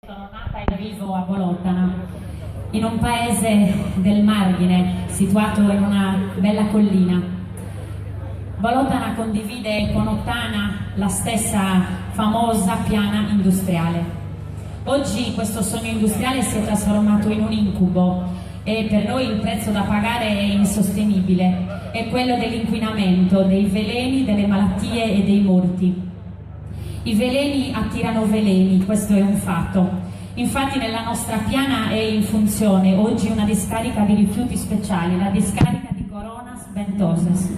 Sono nata e vivo a Bolotana, in un paese del Marghine, situato in una bella collina. Bolotana condivide con Ottana la stessa famosa piana industriale. Oggi questo sogno industriale si è trasformato in un incubo e per noi il prezzo da pagare è insostenibile, è quello dell'inquinamento, dei veleni, delle malattie e dei morti. I veleni attirano veleni, questo è un fatto. Infatti nella nostra piana è in funzione oggi una discarica di rifiuti speciali, la discarica di Coronas Ventosas.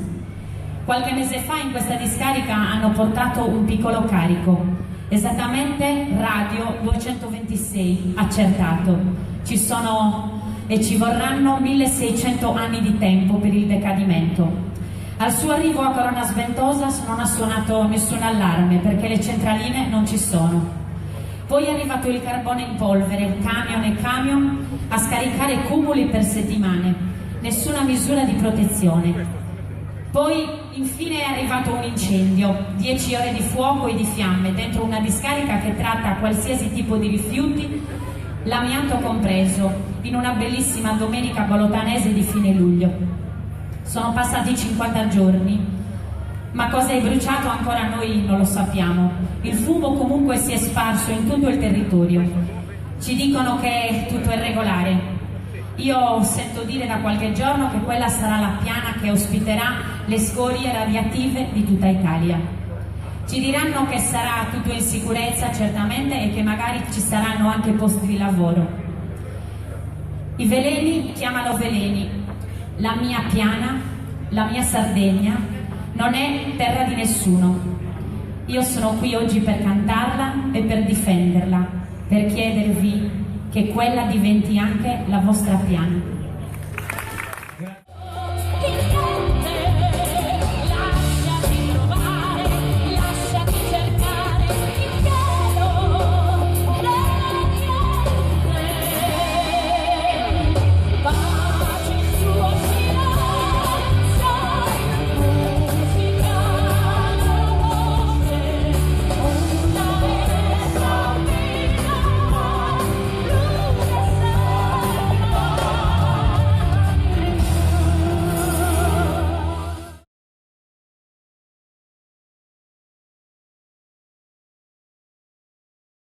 Qualche mese fa in questa discarica hanno portato un piccolo carico, esattamente radio 226, accertato. Ci vorranno 1600 anni di tempo per il decadimento. Al suo arrivo a Coronas Ventosas non ha suonato nessun allarme perché le centraline non ci sono. Poi è arrivato il carbone in polvere, camion e camion a scaricare cumuli per settimane, nessuna misura di protezione. Poi infine è arrivato un incendio, 10 ore di fuoco e di fiamme dentro una discarica che tratta qualsiasi tipo di rifiuti, l'amianto compreso, in una bellissima domenica bolotanese di fine luglio. Sono passati 50 giorni, ma cosa è bruciato ancora noi non lo sappiamo. Il fumo comunque si è sparso in tutto il territorio. Ci dicono che tutto è regolare. Io sento dire da qualche giorno che quella sarà la piana che ospiterà le scorie radioattive di tutta Italia. Ci diranno che sarà tutto in sicurezza certamente e che magari ci saranno anche posti di lavoro. I veleni chiamano veleni. La mia piana, la mia Sardegna, non è terra di nessuno. Io sono qui oggi per cantarla e per difenderla, per chiedervi che quella diventi anche la vostra piana.